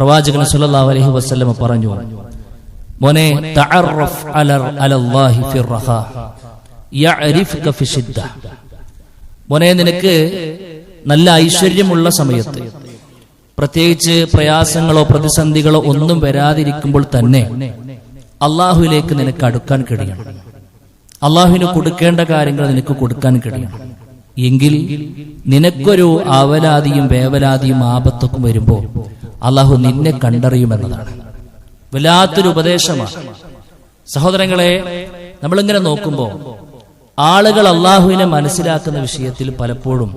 പ്രവാചകൻ സല്ലല്ലാഹു അലൈഹി വസല്ലം പറഞ്ഞു, മോനെ തഅറഫ് അലല്ലാഹി ഫിർറഖാ യഅരിഫുക ഫിശിദ്ദ. മോനെ, നിനക്ക് നല്ല ഐശ്വര്യമുള്ള സമയത്ത്, പ്രത്യേകിച്ച് പ്രയാസങ്ങളോ പ്രതിസന്ധികളോ ഒന്നും വരാതിരിക്കുമ്പോൾ തന്നെ അള്ളാഹുവിലേക്ക് നിനക്ക് അടുക്കാൻ കഴിയണം. അള്ളാഹുവിന് കൊടുക്കേണ്ട കാര്യങ്ങൾ നിനക്ക് കൊടുക്കാൻ കഴിയണം. എങ്കിൽ നിനക്കൊരു ആവലാതിയും വേവലാതിയും ആപത്തൊക്കെ വരുമ്പോൾ അള്ളാഹു നിന്നെ കണ്ടറിയുമെന്നതാണ്. വല്ലാത്തൊരു ഉപദേശമാണ് സഹോദരങ്ങളെ. നമ്മളിങ്ങനെ നോക്കുമ്പോൾ ആളുകൾ അള്ളാഹുവിനെ മനസ്സിലാക്കുന്ന വിഷയത്തിൽ പലപ്പോഴും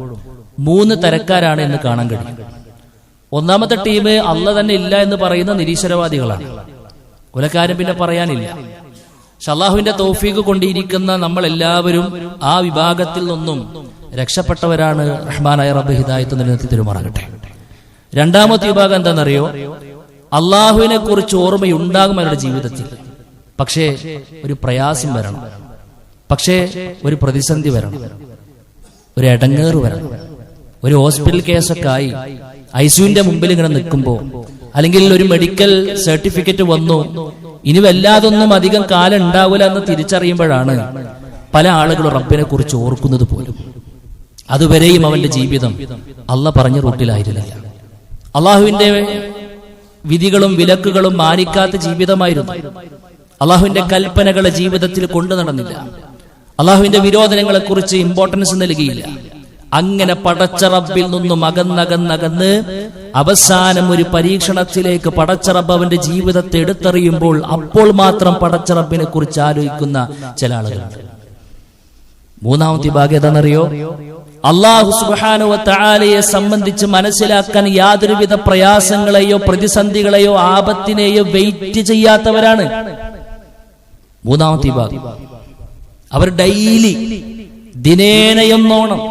3 തരക്കാരാണ് എന്ന് കാണാൻ കഴിയും. ഒന്നാമത്തെ ടീം അള്ള തന്നെ ഇല്ല എന്ന് പറയുന്ന നിരീശ്വരവാദികളാണ്. ഒരു കാര്യം പിന്നെ പറയാനില്ല. പക്ഷെ അള്ളാഹുവിന്റെ തൗഫീഖ് കൊണ്ടിരിക്കുന്ന നമ്മൾ എല്ലാവരും ആ വിഭാഗത്തിൽ നിന്നും രക്ഷപ്പെട്ടവരാണ്. റഹ്മാനായ റബ്ബ് ഹിദായത്ത് നിലനിർത്തി തരുമാറാകട്ടെ. രണ്ടാമത്തെ വിഭാഗം എന്താണെന്നറിയോ? അള്ളാഹുവിനെ കുറിച്ച് ഓർമ്മയുണ്ടാകും അവരുടെ ജീവിതത്തിൽ, പക്ഷേ ഒരു പ്രയാസം വരണം, പക്ഷേ ഒരു പ്രതിസന്ധി വരണം, ഒരു ഇടങ്ങേറ് വരണം. ഒരു ഹോസ്പിറ്റൽ കേസൊക്കെ ആയി ഐസിയുവിന്റെ മുമ്പിൽ ഇങ്ങനെ നിൽക്കുമ്പോൾ, അല്ലെങ്കിൽ ഒരു മെഡിക്കൽ സർട്ടിഫിക്കറ്റ് വന്നു, ഇനി വല്ലാതൊന്നും അധികം കാലം ഉണ്ടാവില്ല എന്ന് തിരിച്ചറിയുമ്പോഴാണ് പല ആളുകളും റബ്ബിനെ കുറിച്ച് ഓർക്കുന്നത് പോലും. അതുവരെയും അവന്റെ ജീവിതം അള്ള പറഞ്ഞ റൂട്ടിലായിരുന്നില്ല. അള്ളാഹുവിന്റെ വിധികളും വിലക്കുകളും മാനിക്കാത്ത ജീവിതമായിരുന്നു. അള്ളാഹുവിന്റെ കൽപ്പനകളെ ജീവിതത്തിൽ കൊണ്ടു നടന്നില്ല. അള്ളാഹുവിന്റെ വിരോധനങ്ങളെ കുറിച്ച് ഇമ്പോർട്ടൻസ് നൽകിയില്ല. അങ്ങനെ പടച്ച റബ്ബിൽ നിന്നും അകന്നകന്നകന്ന് അവസാനം ഒരു പരീക്ഷണത്തിലേക്ക് പടച്ച റബ്ബ് അവന്റെ ജീവിതത്തെ എടുത്തെറിയുമ്പോൾ അപ്പോൾ മാത്രം പടച്ച റബ്ബിനെ കുറിച്ച് ആലോചിക്കുന്ന ചില ആളുകളുണ്ട്. മൂന്നാമത്തെ ഭാഗം ഏതാണെന്നറിയോ? അല്ലാഹു സുബ്ഹാനഹു വ തആലയെ സംബന്ധിച്ച് മനസ്സിലാക്കാൻ യാതൊരുവിധ പ്രയാസങ്ങളെയോ പ്രതിസന്ധികളെയോ ആപത്തിനെയോ വെയിറ്റ് ചെയ്യാത്തവരാണ്. മൂന്നാമത്തെ ഭാഗം അവർ ഡെയിലി ദിനേനയെന്നോണം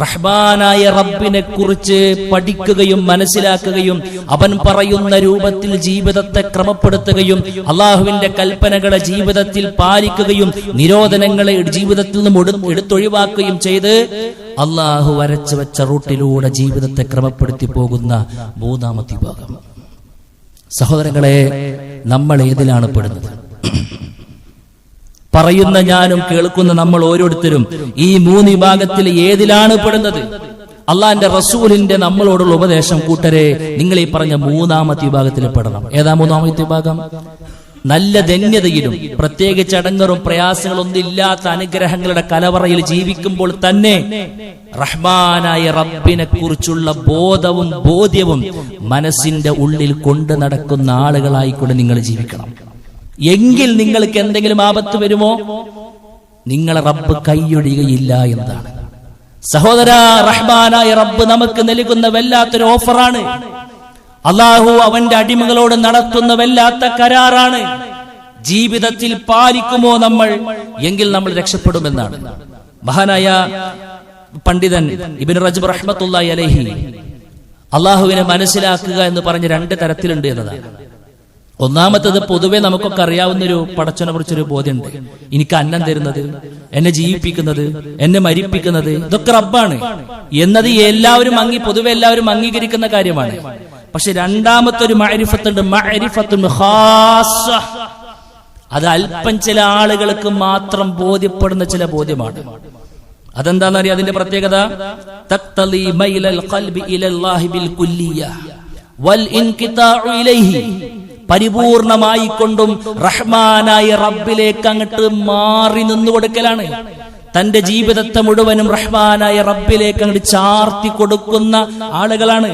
റഹ്മാനായ റബ്ബിനെ കുറിച്ച് പഠിക്കുകയും മനസ്സിലാക്കുകയും അവൻ പറയുന്ന രൂപത്തിൽ ജീവിതത്തെ ക്രമപ്പെടുത്തുകയും അള്ളാഹുവിന്റെ കൽപ്പനകളെ ജീവിതത്തിൽ പാലിക്കുകയും നിരോധനങ്ങളെ ജീവിതത്തിൽ നിന്നും എടുത്തൊഴിവാക്കുകയും ചെയ്ത് അള്ളാഹു വരച്ചു വെച്ച റൂട്ടിലൂടെ ജീവിതത്തെ ക്രമപ്പെടുത്തി പോകുന്ന മൂന്നാമത്തെ ഭാഗം. സഹോദരങ്ങളെ, നമ്മൾ ഏതിലാണ് പെടുന്നത്? പറയുന്ന ഞാനും കേൾക്കുന്ന നമ്മൾ ഓരോരുത്തരും ഈ 3 വിഭാഗത്തിൽ ഏതിലാണ് പെടുന്നത്? അള്ളാന്റെ റസൂലിന്റെ നമ്മളോടുള്ള ഉപദേശം, കൂട്ടരെ, നിങ്ങൾ ഈ പറഞ്ഞ മൂന്നാമത്തെ വിഭാഗത്തിൽ പെടണം. ഏതാ മൂന്നാമത്തെ വിഭാഗം? നല്ല ധന്യതയിലും പ്രത്യേകിച്ച് അടങ്ങറും പ്രയാസങ്ങളൊന്നും ഇല്ലാത്ത അനുഗ്രഹങ്ങളുടെ കലവറയിൽ ജീവിക്കുമ്പോൾ തന്നെ റഹ്മാനായ റബ്ബിനെ കുറിച്ചുള്ള ബോധവും ബോധ്യവും മനസ്സിന്റെ ഉള്ളിൽ കൊണ്ടു നടക്കുന്ന ആളുകളായിക്കൊണ്ട് നിങ്ങൾ ജീവിക്കണം. എങ്കിൽ നിങ്ങൾക്ക് എന്തെങ്കിലും ആപത്ത് വരുമോ, നിങ്ങളെ റബ്ബ് കൈയൊഴിയുകയില്ല എന്നതാണ്. സഹോദര, റഹ്മാനായ റബ്ബ് നമുക്ക് നൽകുന്ന വല്ലാത്തൊരു ഓഫറാണ്. അള്ളാഹു അവന്റെ അടിമകളോട് നടത്തുന്ന വല്ലാത്ത കരാറാണ്. ജീവിതത്തിൽ പാലിക്കുമോ നമ്മൾ, എങ്കിൽ നമ്മൾ രക്ഷപ്പെടുമെന്നാണ്. മഹാനായ പണ്ഡിതൻ ഇബ്നു റജബ് റഹ്മത്തുള്ളാഹി അലൈഹി അള്ളാഹുവിനെ മനസ്സിലാക്കുക എന്ന് പറഞ്ഞ് 2 തരത്തിലുണ്ട് എന്നതാണ്. ഒന്നാമത്തത് പൊതുവെ നമുക്കൊക്കെ അറിയാവുന്നൊരു പടച്ചവനെ കുറിച്ചൊരു ബോധ്യമുണ്ട്. എനിക്ക് അന്നം തരുന്നത്, എന്നെ ജീവിപ്പിക്കുന്നത്, എന്നെ മരിപ്പിക്കുന്നത് ഇതൊക്കെ റബ്ബാണ് എന്നത് പൊതുവെ എല്ലാവരും അംഗീകരിക്കുന്ന കാര്യമാണ്. പക്ഷെ രണ്ടാമത്തെ ഒരു മഅരിഫത്തുണ്ട്, മഅരിഫത്തുൻ ഖാസ്സ. അത് അല്പം ചില ആളുകൾക്ക് മാത്രം ബോധ്യപ്പെടുന്ന ചില ബോധ്യമാണ്. അതെന്താണെന്നറിയാം? അതിന്റെ പ്രത്യേകത തഖ്തലി മൈലൽ ഖൽബി ഇലല്ലാഹി ബിൽ കുല്ലിയ വൽ ഇൻഖിതാഉ ഇലൈഹി. പരിപൂർണമായി കൊണ്ടും റഹ്മാനായ റബ്ബിലേക്ക് അങ്ങോട്ട് മാറി നിന്നു കൊടുക്കലാണ്. തന്റെ ജീവിതത്തെ മുഴുവനും റഹ്മാനായ റബ്ബിലേക്ക് അങ്ങോട്ട് ചാർത്തി കൊടുക്കുന്ന ആളുകളാണ്.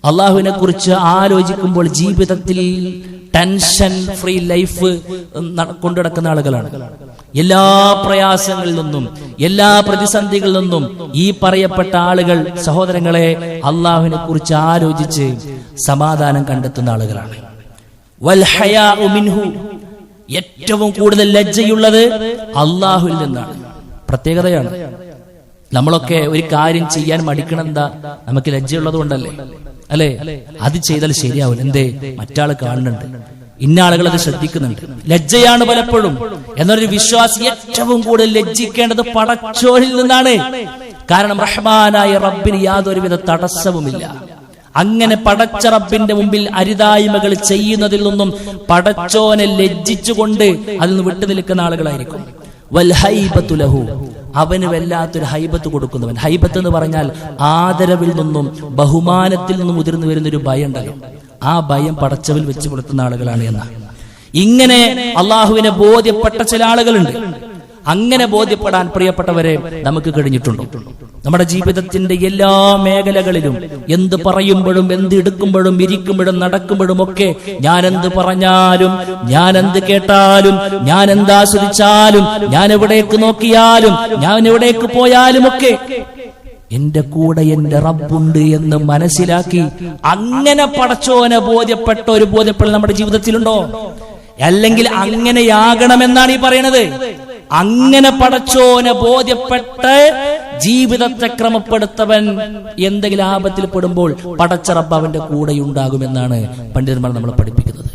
അള്ളാഹുവിനെ കുറിച്ച് ആലോചിക്കുമ്പോൾ ജീവിതത്തിൽ ടെൻഷൻ ഫ്രീ ലൈഫ് കൊണ്ടു നടക്കുന്ന ആളുകളാണ്. എല്ലാ പ്രയാസങ്ങളിൽ നിന്നും എല്ലാ പ്രതിസന്ധികളിൽ നിന്നും ഈ പറയപ്പെട്ട ആളുകൾ, സഹോദരങ്ങളെ, അള്ളാഹുവിനെ കുറിച്ച് ആലോചിച്ച് സമാധാനം കണ്ടെത്തുന്ന ആളുകളാണ്. വൽ ഹയാഉ മിൻഹു, ഏറ്റവും കൂടുതൽ ലജ്ജയുള്ളത് അള്ളാഹുവിൽ നിന്നാണ്. പ്രത്യേകതയാണ്. നമ്മളൊക്കെ ഒരു കാര്യം ചെയ്യാൻ മടിക്കണം, എന്താ? നമുക്ക് ലജ്ജയുള്ളത് കൊണ്ടല്ലേ, അല്ലെ? അത് ചെയ്താൽ ശരിയാവില്ല, എന്തേ? മറ്റാള് കാണുന്നുണ്ട്, ഇന്ന ആളുകൾ അത് ശ്രദ്ധിക്കുന്നുണ്ട്. ലജ്ജയാണ് പലപ്പോഴും. എന്നൊരു വിശ്വാസി ഏറ്റവും കൂടുതൽ ലജ്ജിക്കേണ്ടത് പടച്ചോനിൽ നിന്നാണ്. കാരണം റഹ്മാനായ റബ്ബിന് യാതൊരുവിധ തടസ്സവുമില്ല. അങ്ങനെ പടച്ച റബ്ബിന്റെ മുമ്പിൽ അരുതായ്മകൾ ചെയ്യുന്നതിൽ നിന്നും പടച്ചോനെ ലജ്ജിച്ചുകൊണ്ട് അതിൽ നിന്ന് വിട്ടു നിൽക്കുന്ന ആളുകളായിരിക്കും. വൽഹൈബത്തു ലഹു, അവന് വല്ലാത്തൊരു ഹൈബത്ത് കൊടുക്കുന്നവൻ. ഹൈബത്ത് എന്ന് പറഞ്ഞാൽ ആദരവിൽ നിന്നും ബഹുമാനത്തിൽ നിന്നും ഉതിർന്നു വരുന്നൊരു ഭയം ഉണ്ടല്ലോ, ആ ഭയം പടച്ചവിൽ വെച്ച് പുലർത്തുന്ന ആളുകളാണ് എന്നാണ്. ഇങ്ങനെ അള്ളാഹുവിനെ ബോധ്യപ്പെട്ട ചില ആളുകളുണ്ട്. അങ്ങനെ ബോധ്യപ്പെടാൻ പ്രിയപ്പെട്ടവരെ നമുക്ക് കഴിഞ്ഞിട്ടുണ്ടോ? നമ്മുടെ ജീവിതത്തിന്റെ എല്ലാ മേഖലകളിലും എന്ത് പറയുമ്പോഴും, എന്ത് എടുക്കുമ്പോഴും, ഇരിക്കുമ്പോഴും, നടക്കുമ്പോഴും ഒക്കെ ഞാൻ എന്ത് പറഞ്ഞാലും, ഞാൻ എന്ത് കേട്ടാലും, ഞാൻ എന്താസ്വദിച്ചാലും, ഞാൻ എവിടേക്ക് നോക്കിയാലും, ഞാൻ എവിടേക്ക് പോയാലും ഒക്കെ എന്റെ കൂടെ എന്റെ റബ്ബുണ്ട് എന്ന് മനസ്സിലാക്കി അങ്ങനെ പടച്ചോനെ ബോധ്യപ്പെട്ട ഒരു ബോധ്യപ്പെടൽ നമ്മുടെ ജീവിതത്തിലുണ്ടോ? അല്ലെങ്കിൽ അങ്ങനെയാകണമെന്നാണ് ഈ പറയണത്. അങ്ങനെ പടച്ചോനെ ബോധ്യപ്പെട്ട് ജീവിതത്തെ ക്രമപ്പെടുത്തവൻ എന്തെങ്കിലും ആപത്തിൽ പെടുമ്പോൾ പടച്ച റബ്ബ് അവന്റെ കൂടെ ഉണ്ടാകുമെന്നാണ് പണ്ഡിതന്മാർ നമ്മളെ പഠിപ്പിക്കുന്നത്.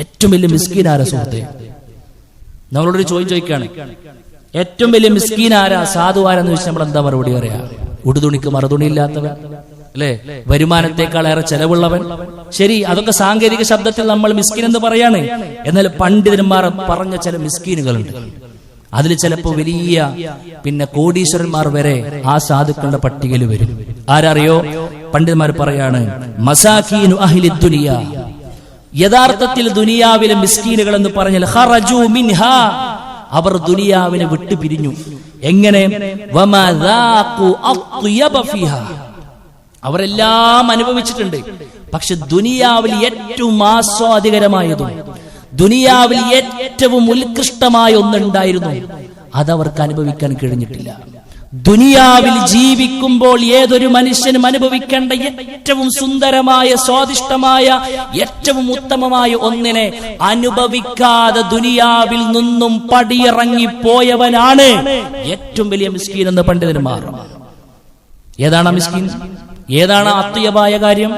ഏറ്റവും വലിയ മിസ്കീൻ ആരാ സുഹൃത്തെ? നമ്മളോടൊരു ചോദിക്കുകയാണ്, ഏറ്റവും വലിയ മിസ്കീൻ ആരാ, സാധുവാരെന്ന് ചോദിച്ചാൽ നമ്മൾ എന്താ മറുപടി പറയാ? ഉടുതുണിക്ക് മറുതുണിയില്ലാത്തവൻ അല്ലെ, വരുമാനത്തെക്കാളേറെ ചെലവുള്ളവൻ. ശരി, അതൊക്കെ സാങ്കേതിക ശബ്ദത്തിൽ നമ്മൾ മിസ്കിൻ എന്ന് പറയാണ്. എന്നാൽ പണ്ഡിതന്മാർ പറഞ്ഞ ചില മിസ്കീനുകളുണ്ട്. അതിൽ ചിലപ്പോ വലിയ കോടീശ്വരന്മാർ വരെ ആ സാധുക്കളുടെ പട്ടികയിൽ വരും. ആരറിയോ? പണ്ഡിതന്മാർ പറയാണ്, മസാകീനു അഹ്ലി ദുനിയ. യഥാർത്ഥത്തിൽ ദുനിയാവിലെ മിസ്കീനുകൾ എന്ന് പറഞ്ഞാൽ ഖറജു മിൻഹാ, അവർ ദുനിയാവിനെ വിട്ടു പിരിഞ്ഞു. എങ്ങനെ? വമാ ദാഖു അത്യബ ഫീഹാ, അവരെല്ലാം അനുഭവിച്ചിട്ടുണ്ട്. പക്ഷെ ദുനിയാവിൽ ഏറ്റവും ആസ്വാദികരമായതും ദുനിയാവിൽ ഏറ്റവും ഉത്കൃഷ്ടമായ ഒന്നുണ്ടായിരുന്നു, അതവർക്ക് അനുഭവിക്കാൻ കഴിഞ്ഞിട്ടില്ല. ദുനിയാവിൽ ജീവിക്കുമ്പോൾ ഏതൊരു മനുഷ്യനും അനുഭവിക്കേണ്ട ഏറ്റവും സുന്ദരമായ, സ്വാദിഷ്ടമായ, ഏറ്റവും ഉത്തമമായ ഒന്നിനെ അനുഭവിക്കാതെ ദുനിയാവിൽ നിന്നും പടിയിറങ്ങിപ്പോയവനാണ് ഏറ്റവും വലിയ മിസ്കീൻ എന്ന് പണ്ഡിതന്മാർ. ഏതാണ് മിസ്കീൻ? ഏതാണ് അത്യബായ കാര്യം?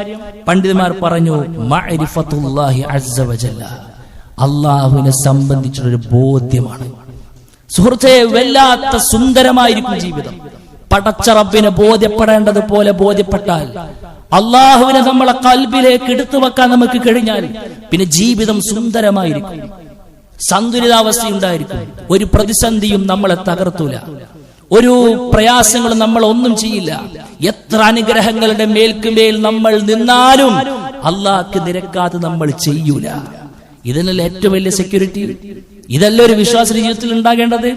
പണ്ഡിതന്മാർ പറഞ്ഞു, മഅരിഫത്തുല്ലാഹി അസ്സ വജല്ല, അല്ലാഹുവിനെ സംബന്ധിച്ചുള്ളൊരു ബോധ്യമാണ്. സുഹൃത്തെ, വല്ലാത്ത സുന്ദരമായിരിക്കും ജീവിതം. പടച്ച റബ്ബിനെ ബോധ്യപ്പെടേണ്ടതുപോലെ ബോധ്യപ്പെട്ടാൽ, അള്ളാഹുവിനെ നമ്മളെ കൽബിലേക്ക് എടുത്തു വെക്കാൻ നമുക്ക് കഴിഞ്ഞാൽ പിന്നെ ജീവിതം സുന്ദരമായിരിക്കും, സന്തുലിതാവസ്ഥ ഉണ്ടായിരിക്കും. ഒരു പ്രതിസന്ധിയും നമ്മളെ തകർത്തൂല, ഒരു പ്രയാസങ്ങളും നമ്മൾ ഒന്നും ചെയ്യില്ല. എത്ര അനുഗ്രഹങ്ങളുടെ മേൽക്കുമേൽ നമ്മൾ നിന്നാലും അള്ളാഹ്ക്ക് നിരക്കാതെ നമ്മൾ ചെയ്യൂല. ഇതിനല്ല ഏറ്റവും വലിയ സെക്യൂരിറ്റി. ഇതല്ല ഒരു വിശ്വാസ ജീവിതത്തിൽ ഉണ്ടാകേണ്ടത്.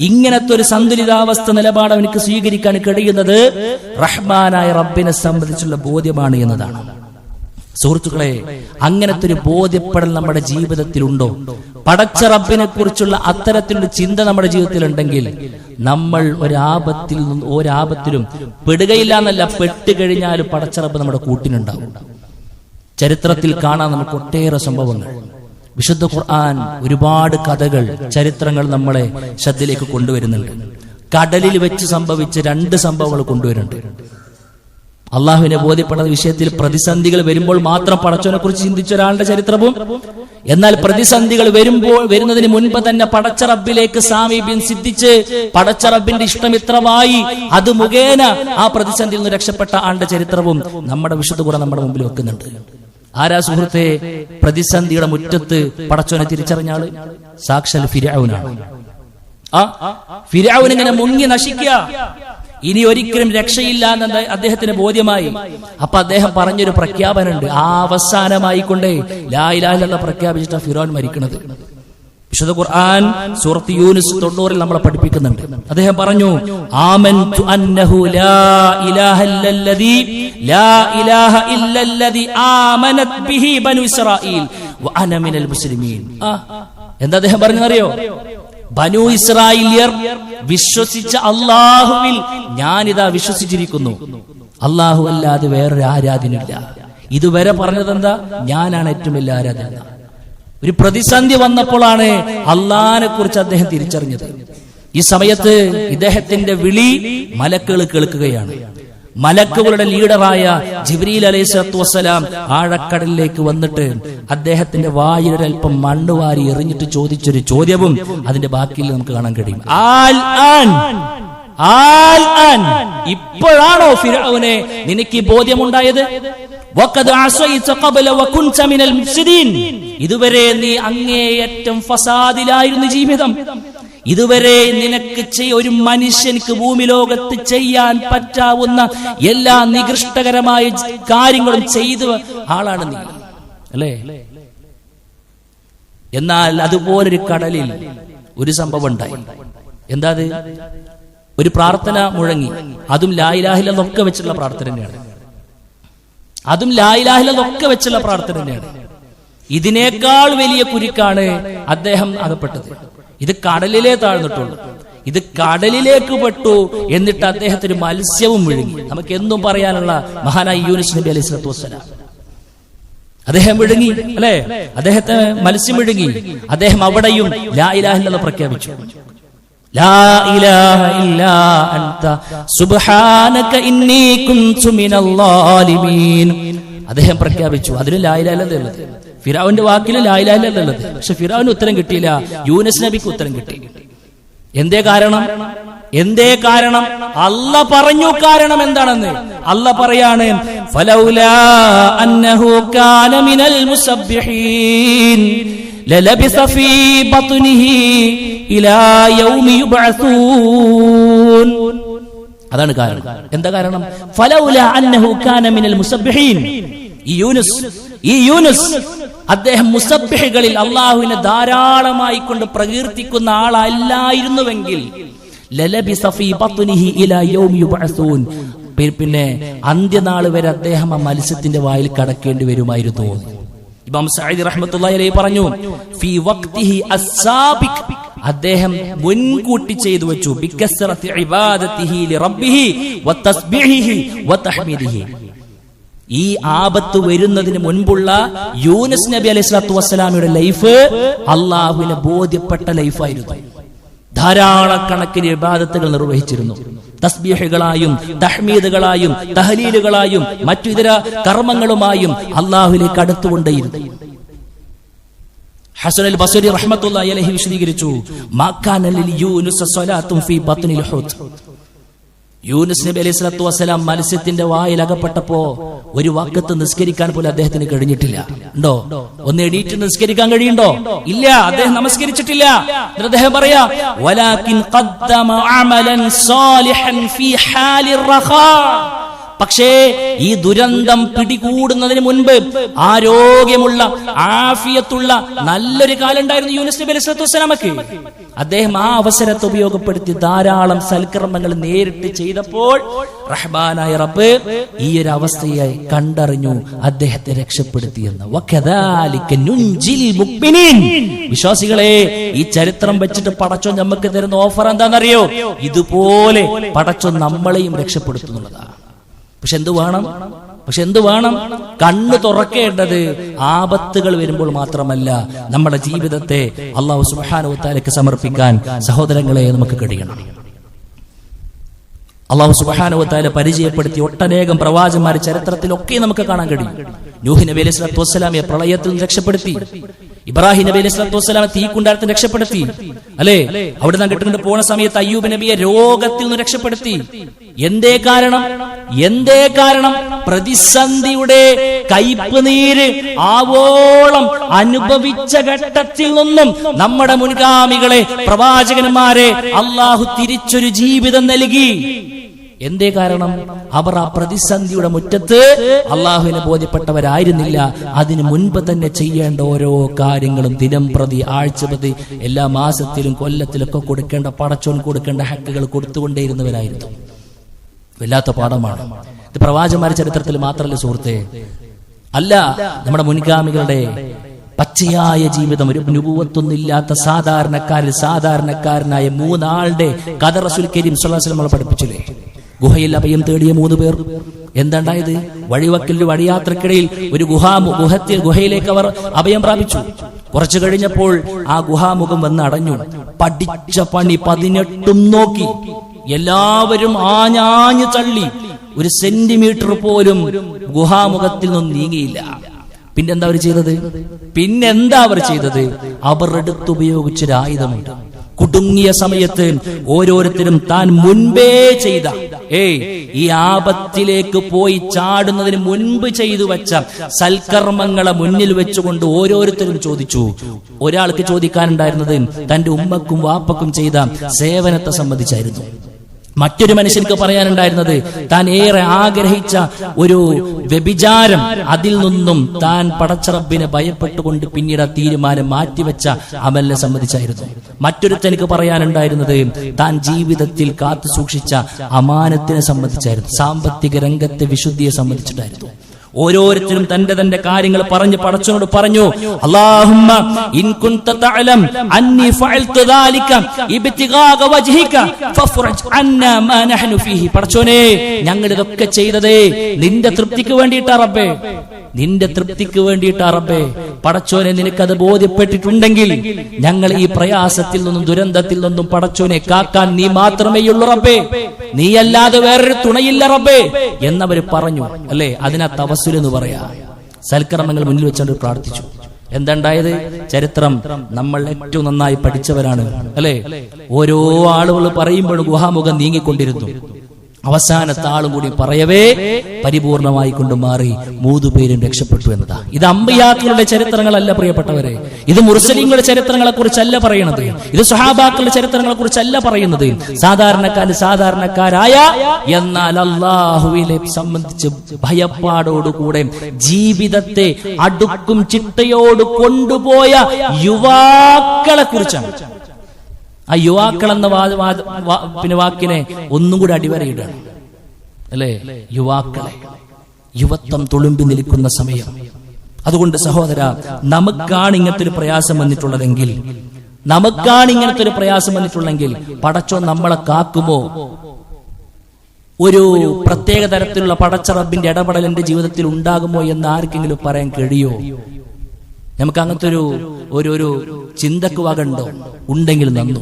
ഇങ്ങനത്തെ ഒരു സന്തുലിതാവസ്ഥ നിലപാട് അവനക്ക് സ്വീകരിക്കാൻ കഴിയുന്നത് റഹ്മാനായ റബ്ബിനെ സംബന്ധിച്ചുള്ള ബോധ്യമാണ് എന്നതാണ്. സുഹൃത്തുക്കളെ, അങ്ങനത്തെ ഒരു ബോധ്യപ്പെടൽ നമ്മുടെ ജീവിതത്തിലുണ്ടോ? പടച്ച റബ്ബിനെ കുറിച്ചുള്ള അത്തരത്തിലുള്ള ചിന്ത നമ്മുടെ ജീവിതത്തിൽ ഉണ്ടെങ്കിൽ നമ്മൾ ഒരാപത്തിലും പെടുകയില്ല എന്നല്ല, പെട്ടുകഴിഞ്ഞാലും പടച്ച റബ്ബ് നമ്മുടെ കൂട്ടിനുണ്ടാവും. ചരിത്രത്തിൽ കാണാൻ നമുക്ക് ഒട്ടേറെ സംഭവങ്ങൾ. വിശുദ്ധ ഖുർആൻ ഒരുപാട് കഥകൾ, ചരിത്രങ്ങൾ നമ്മളെ ശ്രദ്ധയിലേക്ക് കൊണ്ടുവരുന്നുണ്ട്. കടലിൽ വെച്ച് സംഭവിച്ച 2 സംഭവങ്ങൾ കൊണ്ടുവരുന്നുണ്ട്. അള്ളാഹുവിനെ ബോധ്യപ്പെടുന്ന വിഷയത്തിൽ പ്രതിസന്ധികൾ വരുമ്പോൾ മാത്രം പടച്ചവനെ കുറിച്ച് ചിന്തിച്ച ഒരാളുടെ ചരിത്രവും, എന്നാൽ പ്രതിസന്ധികൾ വരുന്നതിന് മുൻപ് തന്നെ പടച്ച റബ്ബിലേക്ക് സാമീപ്യം സിദ്ധിച്ച് പടച്ച റബ്ബിന്റെ ഇഷ്ടം ഇത്രമായി അത് മുഖേന ആ പ്രതിസന്ധിയിൽ നിന്ന് രക്ഷപ്പെട്ട ആളുടെ ചരിത്രവും നമ്മുടെ വിശുദ്ധ ഖുർആൻ നമ്മുടെ മുമ്പിൽ വെക്കുന്നുണ്ട്. ആരാ സുഹൃത്തെ പ്രതിസന്ധിയുടെ മുറ്റത്ത് പടച്ചവനെ തിരിച്ചറിഞ്ഞ ആള്? സാക്ഷാൽ ഫിർഔനാണ്. ഫിർഔൻ ഇങ്ങനെ മുങ്ങി നശിക്കുക, ഇനി ഒരിക്കലും രക്ഷയില്ല എന്ന് അദ്ദേഹത്തിന് ബോധ്യമായി. അപ്പൊ അദ്ദേഹം പറഞ്ഞൊരു പ്രഖ്യാപനമുണ്ട്. ആ അവസാനമായി കൊണ്ടേ ലാ ഇലാഹ ഇല്ലല്ലാഹ് പ്രഖ്യാപിച്ചിട്ട് ഫിർഔൻ മരിക്കുന്നത്. വിശുദ്ധ ഖുർആൻ സൂറത്ത് യൂനുസ് 90 നമ്മളെ പഠിപ്പിക്കുന്നുണ്ട്. അദ്ദേഹം പറഞ്ഞു, ആമൻതു അന്നഹു ലാ ഇലാഹ ഇല്ലല്ലദീ ലാ ഇലാഹ ഇല്ലല്ലദീ ആമനത് ബിഹി ബനു ഇസ്രായീൽ വഅന മിനൽ മുസ്ലിമീൻ. എന്താ അദ്ദേഹം പറഞ്ഞറിയോ? ബനു ഇസ്രായേലിയർ വിശ്വസിച്ച അല്ലാഹുവിൽ ഞാനിതാ വിശ്വസിച്ചിരിക്കുന്നു, അല്ലാഹു അല്ലാതെ വേറൊരു ആരാധനയില്ല. ഇതുവരെ പറഞ്ഞത് എന്താ? ഞാനാണ് ഏറ്റവും വലിയ ആരാധന. ഒരു പ്രതിസന്ധി വന്നപ്പോഴാണ് അള്ളാഹിനെ കുറിച്ച് അദ്ദേഹം തിരിച്ചറിഞ്ഞത്. ഈ സമയത്ത് ഇദ്ദേഹത്തിന്റെ വിളി മലക്കുകൾ കേൾക്കുകയാണ്. മലക്കുകളുടെ ലീഡറായ ജിബ്രീൽ അലൈഹിസ്സലാത്തു വസ്സലാം ആഴക്കടലിലേക്ക് വന്നിട്ട് അദ്ദേഹത്തിന്റെ വായിലൊരൽപ്പം മണ്ണ് വാരി എറിഞ്ഞിട്ട് ചോദിച്ചൊരു ചോദ്യവും അതിന്റെ ബാക്കിയിൽ നമുക്ക് കാണാൻ കഴിയും. ഇപ്പോഴാണോ ഫിർഔനെ നിനക്ക് ബോധ്യമുണ്ടായത്? ഇതുവരെ നീ അങ്ങേയറ്റം ഫസാദിലായിരുന്നു ജീവിതം. ഇതുവരെ നിനക്ക് ഒരു മനുഷ്യനിക്ക് ഭൂമി ലോകത്ത് ചെയ്യാൻ പറ്റാവുന്ന എല്ലാ നികൃഷ്ടകരമായ കാര്യങ്ങളും ചെയ്ത ആളാണ് നീ, അല്ലേ? എന്നാൽ അതുപോലൊരു കടലിൽ ഒരു സംഭവം ഉണ്ടായി. എന്താ അത്? ഒരു പ്രാർത്ഥന മുഴങ്ങി. അതും ലാ ഇലാഹ ഇല്ലല്ലാഹ് ഒക്കെ വെച്ചുള്ള പ്രാർത്ഥന തന്നെയാണ്. അതും ലാ ഇലാഹ ഇല്ലല്ലാഹ് ഒക്കെ വെച്ചുള്ള പ്രാർത്ഥന തന്നെയാണ്. ഇതിനേക്കാൾ വലിയ കുരുക്കാണ് അദ്ദേഹം അകപ്പെട്ടത്. ഇത് കടലിലേ താഴ്ന്നിട്ടുള്ളൂ. ഇത് കടലിലേക്ക് പെട്ടു. എന്നിട്ട് അദ്ദേഹത്തിന് മത്സ്യവും വിഴുങ്ങി. നമുക്ക് എന്നും പറയാനുള്ള മഹാനായ യൂനുസ് നബി അലൈഹി സ്വലാത്തു വസ്സലാം, അദ്ദേഹം വിഴുങ്ങി, അല്ലെ? അദ്ദേഹത്തെ മത്സ്യം വിഴുങ്ങി. അദ്ദേഹം അവിടെയും ലാ ഇലാഹ ഇല്ലല്ലാഹ് പ്രഖ്യാപിച്ചു. ലാ ഇലാഹ ഇല്ലാ അൻത സുബ്ഹാനക ഇന്നി കുൻതു മിനൽ ളാലിമീൻ. അദ്ദേഹം പ്രഖ്യാപിച്ചു. അതിന് ലാ ഇലാഹ ഇല്ലല്ലാഹ് ഉള്ളത്. ഫിർഔന്റെ വാക്കിൽ ലാ ഇലാഹ ഇല്ലല്ലാഹ് ഉള്ളത്. പക്ഷെ ഫിർഔന് ഉത്തരം കിട്ടിയില്ല, യൂനുസ് നബിക്ക് ഉത്തരം കിട്ടി. എന്തേ കാരണം? അല്ല പറഞ്ഞു കാരണം എന്താണെന്ന്. അല്ല പറയാണ്, ഫലൗലാ അന്നഹു കാന മിനൽ മുസബ്ബിഹീൻ ലലബിസ ഫീ ബത്നിഹി ഇലാ യൗമി യുബ്അസൂൻ. അതാണ് കാരണം. എന്താ കാരണം? ഫലൗലാ അന്നഹു കാന മിനൽ മുസബ്ബിഹീൻ. ഈ യൂനുസ് അദ്ദേഹം മുസബ്ബിഹുകളിൽ അല്ലാഹുവിനെ ധാരാളമായി കൊണ്ട് പ്രകീർത്തിക്കുന്ന ആളല്ലായിരുന്നുവെങ്കിൽ ലലബിസ ഫീ ബത്നിഹി ഇലാ യൗമി യുബ്അസൂൻ, പിന്നെ അന്ത്യനാൾ വരെ അദ്ദേഹം ആ മത്സ്യത്തിന്റെ വായിൽ കടക്കേണ്ടി വരുമായിരുന്നു. ഇമാം സഈദി റഹ്മത്തുള്ളാഹി അലൈഹി പറഞ്ഞു, ഫീ വഖ്തിഹി അസ്സാബിഖ്, അദ്ദേഹം മുൻകൂട്ടി ചെയ്തു വെച്ചു, ബികസ്റത്തി ഇബാദത്തിഹി ലിറബ്ബിഹി വതസ്ബീഹിഹി വതഹ്മീദിഹി. ഈ ആപത്ത് വരുന്നതിന് മുൻപുള്ള യൂനുസ് നബി അലൈഹി സ്വലാത്തു വസ്സലാമിയുടെ ലൈഫ് അള്ളാഹുവിനെ ബോധ്യപ്പെട്ട ലൈഫായിരുന്നു. ധാരാളക്കണക്കിന് ഇബാദത്തുകൾ നിർവഹിച്ചിരുന്നു. തസ്ബീഹുകളായും തഹ്മീദുകളായും തഹ്ലീലുകളായും മറ്റു ഇതര കർമ്മങ്ങളുമായും അള്ളാഹുവിലേക്ക് അടുത്തുകൊണ്ടേയിരുന്നു. ഹസൻ അൽ ബസ്രി റഹ്മത്തുള്ളാഹി അലൈഹി വിശദീകരിച്ചു, മാ കാന ലിൽ യൂനുസ് സ്വലാത്തുൻ ഫീ ബത്നിൽ ഹൂത്. യൂനുസ് നബി അലൈഹി സ്വലാത്തു വസ്സലാം മത്സ്യത്തിന്റെ വായിൽ അകപ്പെട്ടപ്പോ ഒരു വഖത്ത് നിസ്കരിക്കാൻ പോലും അദ്ദേഹത്തിന് കഴിഞ്ഞിട്ടില്ല. ഉണ്ടോ? ഒന്ന് എണീറ്റ് നിസ്കരിക്കാൻ കഴിയുണ്ടോ? ഇല്ല. അദ്ദേഹം നമസ്കരിച്ചിട്ടില്ല. അദ്ദേഹം പറയാ, വലാകിൻ ഖദ്ദമ അമലൻ സാലിഹൻ ഫീ ഹാലിർ റഖാ. പക്ഷേ ഈ ദുരന്തം പിടികൂടുന്നതിന് മുൻപ് ആരോഗ്യമുള്ള ആഫിയത്തുള്ള നല്ലൊരു കാലം ഉണ്ടായിരുന്നു യൂനുസ് നബി അലൈഹി സ്വലാത്തു വസ്സലാമക്ക്. അദ്ദേഹം ആ അവസരത്തെ ഉപയോഗപ്പെടുത്തി ധാരാളം സൽക്കർമ്മങ്ങൾ നേരിട്ട് ചെയ്തപ്പോൾ റഹ്മാനായ റബ്ബ് ഈ ഒരു അവസ്ഥയെ കണ്ടറിഞ്ഞു, അദ്ദേഹത്തെ രക്ഷപ്പെടുത്തിയെന്ന്. വകദാലിക നുൻജിൽ മുഅ്മിനീൻ. വിശ്വാസികളെ, ഈ ചരിത്രം വെച്ചിട്ട് പടച്ചോൻ നമുക്ക് തരുന്ന ഓഫർ എന്താണെന്നറിയോ? ഇതുപോലെ പടച്ചോൻ നമ്മളെയും രക്ഷപ്പെടുത്തുന്നുള്ളതാണ്. പക്ഷെ എന്ത് വേണം? കണ്ണ് തുറക്കേണ്ടത് ആപത്തുകൾ വരുമ്പോൾ മാത്രമല്ല, നമ്മുടെ ജീവിതത്തെ അല്ലാഹു സുബ്ഹാനഹു വ തആലയ്ക്ക് സമർപ്പിക്കാൻ സഹോദരങ്ങളെ നമുക്ക് കഴിയണം. അല്ലാഹു സുബ്ഹാനഹു വ തആല പരിചയപ്പെടുത്തിയ ഒട്ടനേകം പ്രവാചകന്മാരെ ചരിത്രത്തിലൊക്കെ നമുക്ക് കാണാൻ കഴിയും. നൂഹ് നബി അലൈഹി സ്വലാത്തു വസ്സലാമിയെ പ്രളയത്തിൽ നിന്ന് രക്ഷപ്പെടുത്തി. ഇബ്രാഹിം നബി അലൈഹി സ്വലാത്തു വസ്സലാമെ തീക്കുണ്ടാരത്തിൽ രക്ഷപ്പെടുത്തി, അല്ലെ? അവിടെ നിന്ന് കിട്ടുകൊണ്ട് പോണ സമയത്ത് അയ്യൂബ് നബിയെ രോഗത്തിൽ നിന്ന് രക്ഷപ്പെടുത്തി. എന്തേ കാരണം? പ്രതിസന്ധിയുടെ കയ്പ് നീര് ആവോളം അനുഭവിച്ച ഘട്ടത്തിൽ നിന്നും നമ്മുടെ മുൻഗാമികളെ, പ്രവാചകന്മാരെ അള്ളാഹു തിരിച്ചൊരു ജീവിതം നൽകി. എന്തേ കാരണം? അവർ ആ പ്രതിസന്ധിയുടെ മുറ്റത്ത് അള്ളാഹുവിനെ ബോധ്യപ്പെട്ടവരായിരുന്നില്ല. അതിനു മുൻപ് തന്നെ ചെയ്യേണ്ട ഓരോ കാര്യങ്ങളും ദിനം പ്രതി, ആഴ്ച പ്രതി, എല്ലാ മാസത്തിലും കൊല്ലത്തിലൊക്കെ കൊടുക്കേണ്ട, പടച്ചോൻ കൊടുക്കേണ്ട ഹക്കുകൾ കൊടുത്തുകൊണ്ടേയിരുന്നവരായിരുന്നു. വല്ലാത്ത പാഠമാണ് ഇത്. പ്രവാചകന്മാരുടെ ചരിത്രത്തിൽ മാത്രമല്ല സുഹൃത്തെ, അല്ല, നമ്മുടെ മുൻഗാമികളുടെ പച്ചയായ ജീവിതം, ഒരു നുബുവത്തൊന്നില്ലാത്ത സാധാരണക്കാരനായ മൂന്നാളുടെ കഥ റസൂൽ കരീം സ്വല്ലല്ലാഹു അലൈഹി വസല്ലം പഠിപ്പിച്ചില്ലേ? ഗുഹയിൽ അഭയം തേടിയ 3 പേർ. എന്താണ്ടായത്? വഴിവക്കൽ വഴിയാത്രക്കിടയിൽ ഒരു ഗുഹയിലേക്ക് അവർ അഭയം പ്രാപിച്ചു. കുറച്ചു കഴിഞ്ഞപ്പോൾ ആ ഗുഹാമുഖം വന്ന് അടഞ്ഞു. പഠിച്ച പണി 18 നോക്കി. എല്ലാവരും ആഞ്ഞാഞ്ഞു തള്ളി. 1 സെന്റിമീറ്റർ പോലും ഗുഹാമുഖത്തിൽ നിന്നും നീങ്ങിയില്ല. പിന്നെന്താ അവർ ചെയ്തത്? അവർ എടുത്തുപയോഗിച്ചൊരു ആയുധമുണ്ട്. കുടുങ്ങിയ സമയത്ത് ഓരോരുത്തരും താൻ മുൻപേ ചെയ്ത ഈ ആപത്തിലേക്ക് പോയി ചാടുന്നതിന് മുൻപ് ചെയ്തു വെച്ച സൽക്കർമ്മങ്ങളെ മുന്നിൽ വെച്ചുകൊണ്ട് ഓരോരുത്തരും ചോദിച്ചു. ഒരാൾക്ക് ചോദിക്കാനുണ്ടായിരുന്നത് തന്റെ ഉമ്മക്കും വാപ്പക്കും ചെയ്ത സേവനത്തെ സംബന്ധിച്ചായിരുന്നു. മറ്റൊരു മനുഷ്യർക്ക് പറയാനുണ്ടായിരുന്നത് താൻ ഏറെ ആഗ്രഹിച്ച ഒരു വ്യഭിചാരം, അതിൽ നിന്നും താൻ പടച്ചറബിനെ ഭയപ്പെട്ടുകൊണ്ട് പിന്നീട് ആ തീരുമാനം മാറ്റിവെച്ച അമലിനെ സംബന്ധിച്ചായിരുന്നു. മറ്റൊരുത്തനിക്ക് പറയാനുണ്ടായിരുന്നത് താൻ ജീവിതത്തിൽ കാത്തു സൂക്ഷിച്ച അമാനത്തിനെ സംബന്ധിച്ചായിരുന്നു. സാമ്പത്തിക രംഗത്തെ വിശുദ്ധിയെ സംബന്ധിച്ചിട്ടായിരുന്നു. ഓരോരുത്തരും തന്റെ കാര്യങ്ങൾ പറഞ്ഞ് പടച്ചവനോട് പറഞ്ഞു, അല്ലാഹുമ്മ ഇൻ കുൻത തഅലം അന്നി ഫഅൽതു ദാലിക ഇബ്തിഗാഅ വജ്ഹിക ഫഫ്റജ് അന്നാ മാ നഹ്നു ഫീഹി. പടച്ചവനേ, ഞങ്ങൾ ഇതൊക്കെ ചെയ്തതേ നിന്റെ തൃപ്തിക്ക് വേണ്ടിയിട്ടാ റബ്ബേ, നിന്റെ തൃപ്തിക്ക് വേണ്ടിയിട്ടാ റബ്ബേ. പടച്ചോനെ, നിനക്കത് ബോധ്യപ്പെട്ടിട്ടുണ്ടെങ്കിൽ ഞങ്ങൾ ഈ പ്രയാസത്തിൽ നിന്നും ദുരന്തത്തിൽ നിന്നും പടച്ചോനെ കാക്കാൻ നീ മാത്രമേയുള്ളൂ റബ്ബേ, നീയല്ലാതെ വേറൊരു തുണയില്ല റബ്ബേ എന്നവര് പറഞ്ഞു. അല്ലെ, അതിനാ തവസ്സുൽ എന്ന് പറയാ. സൽക്കർമ്മങ്ങൾ മുന്നിൽ വെച്ചുകൊണ്ട് പ്രാർത്ഥിച്ചു. എന്തുണ്ടായത്? ചരിത്രം നമ്മൾ ഏറ്റവും നന്നായി പഠിച്ചവരാണ്. അല്ലെ, ഓരോ ആളുകൾ പറയുമ്പോഴും ഗുഹാമുഖം നീങ്ങിക്കൊണ്ടിരുന്നു. അവസാനത്തെ ആളും കൂടി പറയവേ പരിപൂർണമായി കൊണ്ട് മാറി 3 പേരും രക്ഷപ്പെട്ടു എന്നതാ. ഇത് അമ്പിയാക്കളുടെ ചരിത്രങ്ങളല്ല പ്രിയപ്പെട്ടവരെ, ഇത് മുർസലീങ്ങളുടെ ചരിത്രങ്ങളെ കുറിച്ചല്ല പറയുന്നത്, ഇത് സ്വഹാബാക്കളുടെ ചരിത്രങ്ങളെ കുറിച്ചല്ല പറയുന്നത്. സാധാരണക്കാരായ എന്നാൽ അല്ലാഹുവിനെ സംബന്ധിച്ച് ഭയപ്പാടോടുകൂടെ ജീവിതത്തെ അടുക്കും ചിട്ടയോട് കൊണ്ടുപോയ യുവാക്കളെ കുറിച്ചാണ്. ആ യുവാക്കൾ എന്ന വാക്കിനെ ഒന്നും കൂടി അടിവരയിടാണ്. അല്ലെ, യുവാക്കളെ, യുവത്വം തുളുമ്പി നിൽക്കുന്ന സമയം. അതുകൊണ്ട് സഹോദര, നമുക്കാണ് ഇങ്ങനത്തെ ഒരു പ്രയാസം വന്നിട്ടുള്ളെങ്കിൽ പടച്ചോ നമ്മളെ കാക്കുമോ? ഒരു പ്രത്യേക തരത്തിലുള്ള പടച്ച റബ്ബിന്റെ ഇടപെടൽ എന്റെ ജീവിതത്തിൽ ഉണ്ടാകുമോ എന്ന് ആർക്കെങ്കിലും പറയാൻ കഴിയോ? നമുക്ക് അങ്ങനത്തെ ഒരു ചിന്തക്ക് വകണ്ടോ? ഉണ്ടെങ്കിൽ നന്നു,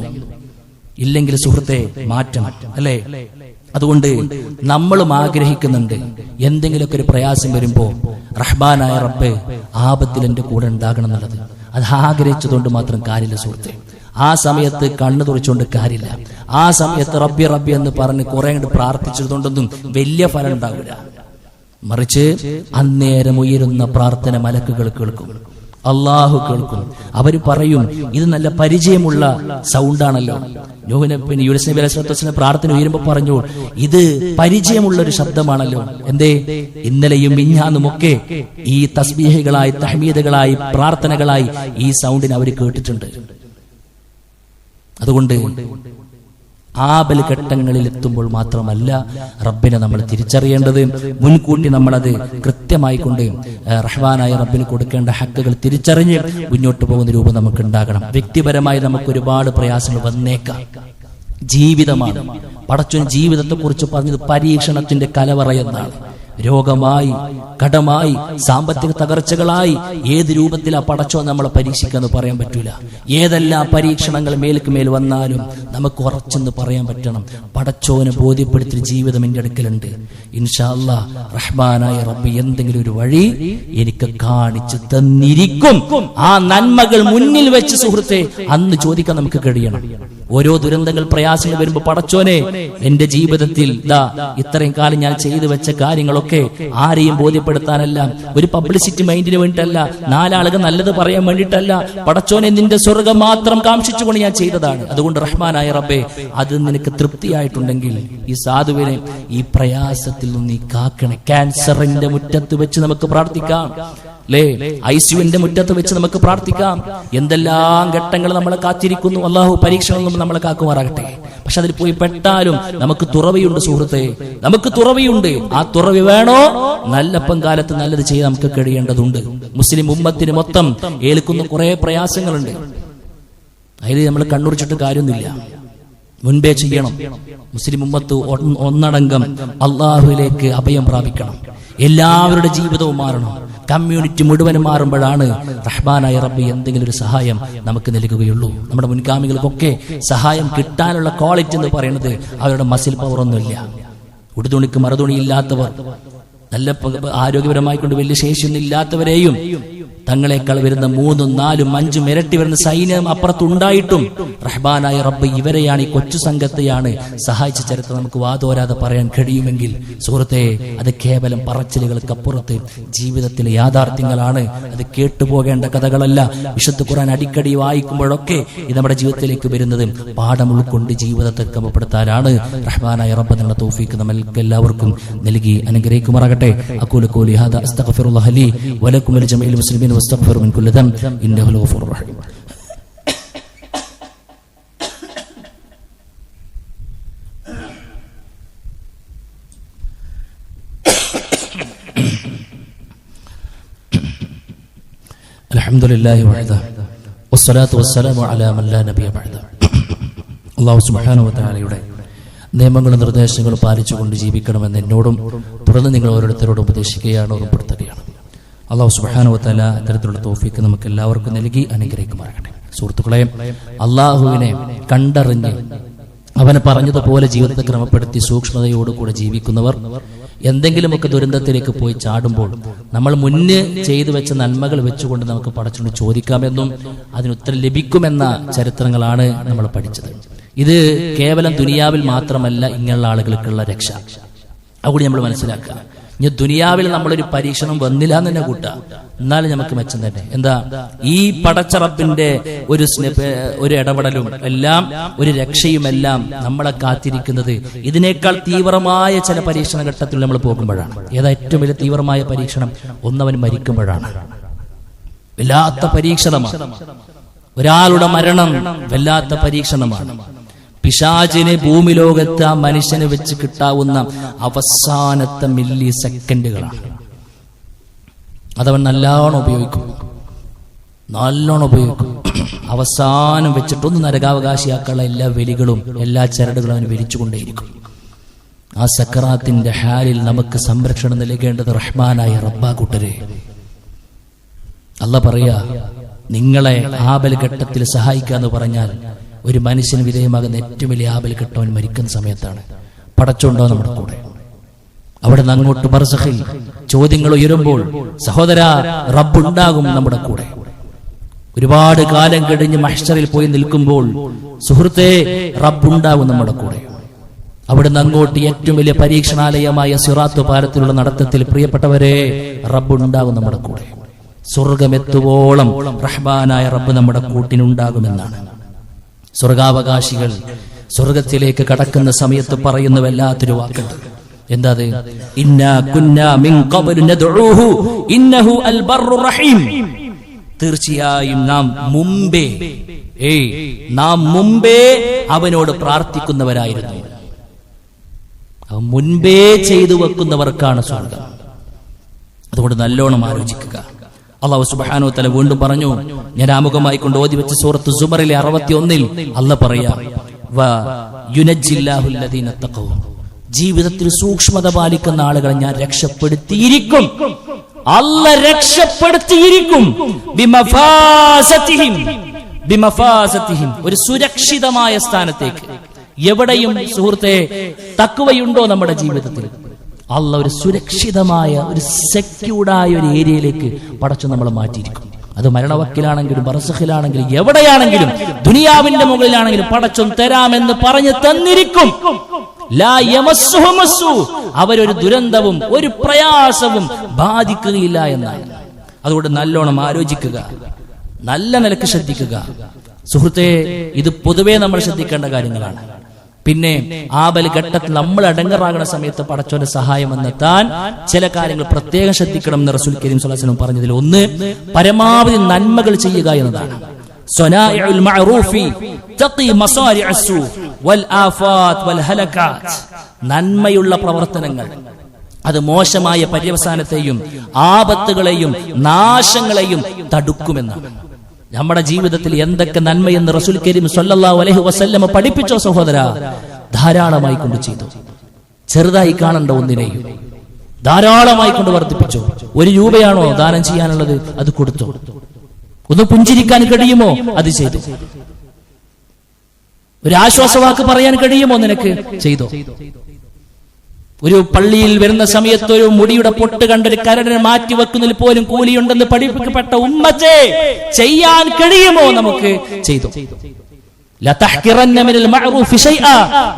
ഇല്ലെങ്കിൽ സുഹൃത്തെ മാറ്റണം. അല്ലെ, അതുകൊണ്ട് നമ്മളും ആഗ്രഹിക്കുന്നുണ്ട് എന്തെങ്കിലുമൊക്കെ ഒരു പ്രയാസം വരുമ്പോ റഹ്മാനായ റബ്ബേ ആപത്തിൽ എന്റെ കൂടെ ഉണ്ടാകണം എന്നുള്ളത്. അത് ആഗ്രഹിച്ചതുകൊണ്ട് മാത്രം കാര്യമില്ല സുഹൃത്തെ. ആ സമയത്ത് കണ്ണു തുറച്ചുകൊണ്ട് കാര്യമില്ല. ആ സമയത്ത് റബ്ബി റബ്ബി എന്ന് പറഞ്ഞ് കുറെ അങ്ങോട്ട് പ്രാർത്ഥിച്ചതുകൊണ്ടൊന്നും വലിയ ഫലം ഉണ്ടാവില്ല. മറിച്ച് അന്നേരം ഉയരുന്ന പ്രാർത്ഥന മലക്കുകൾ കേൾക്കും, അള്ളാഹു കേൾക്കും. അവര് പറയും, ഇത് നല്ല പരിചയമുള്ള സൗണ്ടാണല്ലോ. യൂനുസ് നബി അലൈഹി സ്വലാത്തു വസ്സലാം പ്രാർത്ഥന ഉയരുമ്പോ പറഞ്ഞു, ഇത് പരിചയമുള്ള ഒരു ശബ്ദമാണല്ലോ. എന്തേ? ഇന്നലെയും മിഞ്ഞാന്നുമൊക്കെ ഈ തസ്ബീഹുകളായി, തഹ്മീദുകളായി, പ്രാർത്ഥനകളായി ഈ സൗണ്ടിനെ അവർ കേട്ടിട്ടുണ്ട്. അതുകൊണ്ട് ആപൽ ഘട്ടങ്ങളിൽ എത്തുമ്പോൾ മാത്രമല്ല റബ്ബിനെ നമ്മൾ തിരിച്ചറിയേണ്ടത്, മുൻകൂട്ടി നമ്മളത് കൃത്യമായി കൊണ്ട് റഹ്മാനായ റബ്ബിന് കൊടുക്കേണ്ട ഹക്കുകൾ തിരിച്ചറിഞ്ഞ് മുന്നോട്ട് പോകുന്ന രൂപം നമുക്ക് ഉണ്ടാകണം. വ്യക്തിപരമായി നമുക്ക് ഒരുപാട് പ്രയാസങ്ങൾ വന്നേക്കാം. ജീവിതമാണ്. പടച്ചോൻ ജീവിതത്തെ കുറിച്ച് പറഞ്ഞത് പരീക്ഷണത്തിന്റെ കലവറ എന്നാണ്. രോഗമായി, കടമായി, സാമ്പത്തിക തകർച്ചകളായി ഏത് രൂപത്തിലാ പടച്ചോ നമ്മളെ പരീക്ഷിക്കാന്ന് പറയാൻ പറ്റൂല. ഏതെല്ലാം പരീക്ഷണങ്ങൾ മേൽക്ക് മേൽ വന്നാലും നമുക്ക് ഉറച്ചെന്ന് പറയാൻ പറ്റണം. പടച്ചോനെ ബോധ്യപ്പെടുത്തിയ ജീവിതം എന്റെ അടുക്കലുണ്ട്. ഇൻഷാ അല്ലാഹ് റഹ്മാനായ റബ്ബ് എന്തെങ്കിലും ഒരു വഴി എനിക്ക് കാണിച്ചു തന്നിരിക്കും. ആ നന്മകൾ മുന്നിൽ വെച്ച് സുഹൃത്തെ അന്ന് ചോദിക്കാൻ നമുക്ക് കഴിയണം. ഓരോ ദുരന്തങ്ങൾ, പ്രയാസങ്ങൾ വരുമ്പോ പടച്ചോനെ എന്റെ ജീവിതത്തിൽ ഇത്രയും കാലം ഞാൻ ചെയ്തു വെച്ച കാര്യങ്ങളൊക്കെ ആരെയും ബോധ്യപ്പെടുത്താനല്ല, ഒരു പബ്ലിസിറ്റി മൈൻഡിന് വേണ്ടിയിട്ടല്ല, 4 ആളുകൾ നല്ലത് പറയാൻ വേണ്ടിയിട്ടല്ല, പടച്ചോനെ നിന്റെ സ്വർഗം മാത്രം കാംക്ഷിച്ചുകൊണ്ട് ഞാൻ ചെയ്തതാണ്. അതുകൊണ്ട് റഹ്മാനായ റബ്ബേ, അത് നിനക്ക് തൃപ്തിയായിട്ടുണ്ടെങ്കിൽ ഈ സാധുവിനെ ഈ പ്രയാസത്തിൽ നിന്ന് നീ കാക്കണേ. ക്യാൻസറിന്റെ മുറ്റത്ത് വെച്ച് നമുക്ക് പ്രാർത്ഥിക്കാം. ഐസിയുവിന്റെ മുറ്റത്ത് വെച്ച് നമുക്ക് പ്രാർത്ഥിക്കാം. എന്തെല്ലാം ഘട്ടങ്ങൾ നമ്മളെ കാത്തിരിക്കുന്നു. അള്ളാഹു പരീക്ഷണങ്ങൾ നമ്മളെ കാക്കുമാറാകട്ടെ. പക്ഷെ അതിൽ പോയി പെട്ടാലും നമുക്ക് തുറവിയുണ്ട് സുഹൃത്തെ, നമുക്ക് തുറവിയുണ്ട്. ആ തുറവി വേണോ? നല്ലപ്പം കാലത്ത് നല്ലത് ചെയ്ത് നമുക്ക് കഴിയേണ്ടതുണ്ട്. മുസ്ലിം ഉമ്മത്തിന് മൊത്തം ഏൽക്കുന്ന കുറെ പ്രയാസങ്ങളുണ്ട്. അതിൽ നമ്മൾ കണ്ണുറിച്ചിട്ട് കാര്യമൊന്നുമില്ല, മുൻപേ ചെയ്യണം. മുസ്ലിം ഉമ്മത്ത് ഒന്നടങ്കം അള്ളാഹുവിലേക്ക് അഭയം പ്രാപിക്കണം. എല്ലാവരുടെ ജീവിതവും മാറണം. കമ്മ്യൂണിറ്റി മുഴുവനും മാറുമ്പോഴാണ് റഹ്മാനായ റബ്ബ് എന്തെങ്കിലും ഒരു സഹായം നമുക്ക് നൽകുകയുള്ളൂ. നമ്മുടെ മുൻഗാമികൾക്കൊക്കെ സഹായം കിട്ടാനുള്ള ക്വാളിറ്റി എന്ന് പറയുന്നത് അവരുടെ മസിൽ പവർ ഒന്നുമില്ല. ഉടുതുണിക്ക് മറുതുണി ഇല്ലാത്തവർ, നല്ല ആരോഗ്യപരമായി കൊണ്ട് വലിയ ശേഷിയൊന്നും ഇല്ലാത്തവരെയും തങ്ങളെക്കാൾ വരുന്ന 3, 4, 5 ഇരട്ടി വരുന്ന സൈന്യം അപ്പുറത്തുണ്ടായിട്ടും റഹ്മാനായ റബ്ബ് ഇവരെയാണ്, ഈ കൊച്ചു സംഘത്തെയാണ് സഹായിച്ച ചരിത്രം നമുക്ക് വാതോരാതെ പറയാൻ കഴിയുമെങ്കിൽ സുഹൃത്തെ, അത് കേവലം പറച്ചിലുകൾക്കപ്പുറത്ത് ജീവിതത്തിലെ യാഥാർത്ഥ്യങ്ങളാണ്. അത് കേട്ടുപോകേണ്ട കഥകളല്ല. വിശുദ്ധ ഖുർആൻ അടിക്കടി വായിക്കുമ്പോഴൊക്കെ ഇത് നമ്മുടെ ജീവിതത്തിലേക്ക് വരുന്നത് പാഠം ഉൾക്കൊണ്ട് ജീവിതത്തെ ക്രമപ്പെടുത്താനാണ്. റഹ്മാനായ റബ്ബ് നമ്മുടെ തൗഫീഖ് നമ്മൾക്ക് എല്ലാവർക്കും നൽകി അനുഗ്രഹിക്കുമാറാകട്ടെ. അഖൂലു ഖൗലി ഹാദാ അസ്തഗ്ഫിറുല്ലാഹ ലി വലക്കും വലിജമീഇൽ മുസ്ലിമീൻ واستغفروا من كل ذنب انه هو الغفور الرحيم. الحمد لله وحده والصلاه والسلام على من لا نبي بعده. അല്ലാഹു സുബ്ഹാനഹു വ തആലയുടെ നിയമങ്ങളും നിർദ്ദേശങ്ങളും പാലിച്ചുകൊണ്ട് ജീവിക്കണമെന്ന് എന്നോടും തുടർന്ന് നിങ്ങൾ ഓരോരുത്തരോടും ഉപദേശിക്കുകയാണ്, ഓർമ്മപ്പെടുത്തുകയാണ്. അല്ലാഹു സുബ്ഹാനഹു വ തആല അത്തരത്തിലുള്ള തൗഫീഖ് നമുക്ക് എല്ലാവർക്കും നൽകി അനുഗ്രഹിക്കുമാറാകട്ടെ. സുഹൃത്തുക്കളെ, അള്ളാഹുവിനെ കണ്ടറിഞ്ഞ് അവനെ പറഞ്ഞതുപോലെ ജീവിതത്തെ ക്രമപ്പെടുത്തി സൂക്ഷ്മതയോടുകൂടെ ജീവിക്കുന്നവർ എന്തെങ്കിലുമൊക്കെ ദുരന്തത്തിലേക്ക് പോയി ചാടുമ്പോൾ നമ്മൾ മുന്നേ ചെയ്തു വെച്ച നന്മകൾ വെച്ചുകൊണ്ട് നമുക്ക് പടച്ചുകൊണ്ട് ചോദിക്കാമെന്നും അതിനുത്തരം ലഭിക്കുമെന്ന ചരിത്രങ്ങളാണ് നമ്മൾ പഠിച്ചത്. ഇത് കേവലം ദുനിയാവിൽ മാത്രമല്ല ഇങ്ങനെയുള്ള ആളുകൾക്കുള്ള രക്ഷ. അതുകൂടി നമ്മൾ മനസ്സിലാക്കുക. ഇനി ദുനിയാവിൽ നമ്മളൊരു പരീക്ഷണം വന്നില്ല എന്ന് തന്നെ കൂട്ടാ, എന്നാലും നമുക്ക് മെച്ചം തന്നെ. എന്താ, ഈ പടച്ചറപ്പിന്റെ ഒരു ഇടപെടലും എല്ലാം ഒരു രക്ഷയുമെല്ലാം നമ്മളെ കാത്തിരിക്കുന്നത് ഇതിനേക്കാൾ തീവ്രമായ ചില പരീക്ഷണ ഘട്ടത്തിൽ നമ്മൾ പോകുമ്പോഴാണ്. ഏതാ ഏറ്റവും വലിയ തീവ്രമായ പരീക്ഷണം? ഒന്നവൻ മരിക്കുമ്പോഴാണ്. വല്ലാത്ത പരീക്ഷണമാണ്. ഒരാളുടെ മരണം വല്ലാത്ത പരീക്ഷണമാണ്. പിശാചിന് ഭൂമി ലോകത്ത് ആ മനുഷ്യന് വെച്ച് കിട്ടാവുന്ന അവസാനത്തെ മില്ലി സെക്കൻഡുകളാണ്. അതവൻ നല്ലോണം ഉപയോഗിക്കും. അവസാനം വെച്ചിട്ടൊന്ന് നരകാവകാശിയാക്കാനുള്ള എല്ലാ വെലികളും എല്ലാ ചരടുകളും അവന് വലിച്ചുകൊണ്ടേയിരിക്കും. ആ സക്കറാത്തിന്റെ ഹാലിൽ നമുക്ക് സംരക്ഷണം നൽകേണ്ടത് റഹ്മാനായ റബ്ബാ കൂട്ടരെ. അല്ലാഹ് പറയാ, നിങ്ങളെ ആപൽ ഘട്ടത്തിൽ സഹായിക്കാന്ന് പറഞ്ഞാൽ ഒരു മനുഷ്യന് വിധേയമാകുന്ന ഏറ്റവും വലിയ ആപൽ ഘട്ടവൻ മരിക്കുന്ന സമയത്താണ്. പടച്ചുണ്ടോ നമ്മുടെ കൂടെ? അവിടെ നിന്ന് അങ്ങോട്ട് ബർസഖിൽ ചോദ്യങ്ങൾ ഉയരുമ്പോൾ സഹോദരാ, റബ്ബുണ്ടാകും നമ്മുടെ കൂടെ. ഒരുപാട് കാലം കഴിഞ്ഞ് മഹ്ശറിൽ പോയി നിൽക്കുമ്പോൾ സുഹൃത്തേ, റബ്ബുണ്ടാകും നമ്മുടെ കൂടെ. അവിടെ നിന്ന് അങ്ങോട്ട് ഏറ്റവും വലിയ പരീക്ഷണാലയമായ സിറാത്ത് പാലത്തിലുള്ള നടത്തത്തിൽ പ്രിയപ്പെട്ടവരെ, റബ്ബുണ്ടാകും നമ്മുടെ കൂടെ. സ്വർഗമെത്തുവോളം റഹ്മാനായ റബ്ബ് നമ്മുടെ കൂട്ടിനുണ്ടാകുമെന്നാണ്. സ്വർഗാവകാശികൾ സ്വർഗത്തിലേക്ക് കടക്കുന്ന സമയത്ത് പറയുന്ന വല്ലാത്തൊരു വാക്കുണ്ട്. എന്താ അത്? ഇന്നാ കുന്നാ മിൻ ഖബ്ലു നദ്ഉഹു ഇന്നഹു അൽ ബർറുർ റഹീം. തീർച്ചയായും നാം മുമ്പേ അവനോട് പ്രാർത്ഥിക്കുന്നവരായിരുന്നു. അവൻ മുൻപേ ചെയ്തു വെക്കുന്നവർക്കാണ് സ്വർഗം. അതുകൊണ്ട് നല്ലോണം ആലോചിക്കുക. അല്ലാഹു സുബ്ഹാനഹു വ തആല വീണ്ടും പറഞ്ഞു, ഞാൻ ആമുഖമായി കൊണ്ട് ഓതി വെച്ച സൂറത്ത് സുമറിലെ 61 അല്ലാഹ് പറയാ, വ യുനജ്ജില്ലാഹുൽ ലദീന തഖവ. ജീവിതത്തിൽ സൂക്ഷ്മത പാലിക്കുന്ന ആളുകളെ ഞാൻ രക്ഷപ്പെടുത്തിയിരിക്കും. അല്ലാഹ് രക്ഷപ്പെടുത്തിയിരിക്കും. ബിമഫാസതിഹിം, ഒരു സുരക്ഷിതമായ സ്ഥാനത്തേക്ക്. എവിടെയും സുഹൃത്തെ തഖ്വയുണ്ടോ നമ്മുടെ ജീവിതത്തിൽ, അല്ലാഹ് ഒരു സുരക്ഷിതമായ ഒരു സെക്യൂർഡായ ഒരു ഏരിയയിലേക്ക് പടച്ചു നമ്മളെ മാറ്റിയിരിക്കും. അത് മരണവക്കിലാണെങ്കിലും ബർസഖിലാണെങ്കിലും എവിടെയാണെങ്കിലും ദുനിയാവിന്റെ മുകളിലാണെങ്കിലും പടച്ചും തരാമെന്ന് പറഞ്ഞു തന്നിരിക്കും. ലാ യമസ്സുഹു മസ്സു, അവരൊരു ദുരന്തവും ഒരു പ്രയാസവും ബാധിക്കുകയില്ല എന്നാണ്. അതുകൊണ്ട് നല്ലോണം ആലോചിക്കുക, നല്ല നിലക്ക് ശ്രദ്ധിക്കുക സുഹൃത്തെ. ഇത് പൊതുവേ നമ്മൾ ശ്രദ്ധിക്കേണ്ട കാര്യങ്ങളാണ്. പിന്നെ ആപൽ ഘട്ടത്തിൽ നമ്മൾ അടങ്ങറാകുന്ന സമയത്ത് പടച്ചോന്റെ സഹായം എന്നെത്താൻ ചില കാര്യങ്ങൾ പ്രത്യേകം ശ്രദ്ധിക്കണം എന്ന് റസൂൽ കരീം സ്വല്ലല്ലാഹു അലൈഹി വസല്ലം പറഞ്ഞതിൽ ഒന്ന്, പരമാവധി നന്മകൾ ചെയ്യുക എന്നതാണ്. സ്വനാഇഉൽ മഅറൂഫി തഖി മസാരിഅസ്സു വൽ ആഫാത്ത് വൽ ഹലകാത്ത്. നന്മയുള്ള പ്രവർത്തനങ്ങൾ അത് മോശമായ പര്യവസാനത്തെയും ആപത്തുകളെയും നാശങ്ങളെയും തടുക്കുമെന്നാണ്. നമ്മുടെ ജീവിതത്തിൽ എന്തൊക്കെ നന്മയെന്ന് റസൂൽ കരീം സ്വല്ലല്ലാഹു അലൈഹി വസല്ലം പഠിപ്പിച്ചോ സഹോദരാ, ധാരാളമായി കൊണ്ട് ചെയ്തു. ചെറുതായി കാണേണ്ട ഒന്നിനെയും ധാരാളമായി കൊണ്ട് വർദ്ധിപ്പിച്ചോ. 1 രൂപയാണോ ദാനം ചെയ്യാനുള്ളത്, അത് കൊടുത്തു. ഒന്ന് പുഞ്ചിരിക്കാൻ കഴിയുമോ, അത് ചെയ്തു. ഒരു ആശ്വാസവാക്ക് പറയാൻ കഴിയുമോ, നിനക്ക് ചെയ്തോ. ഒരു പള്ളിയിൽ വരുന്ന സമയത്ത് ഒരു മുടിയുടെ പൊട്ട് കണ്ടൊരു കരടിനെ മാറ്റി വെക്കുന്നതിൽ പോലും കൂലിയുണ്ടെന്ന് പഠിപ്പിക്കപ്പെട്ട ഉമ്മത്തെ ചെയ്യാൻ കഴിയുമോ? നമുക്ക് ചെയ്തു.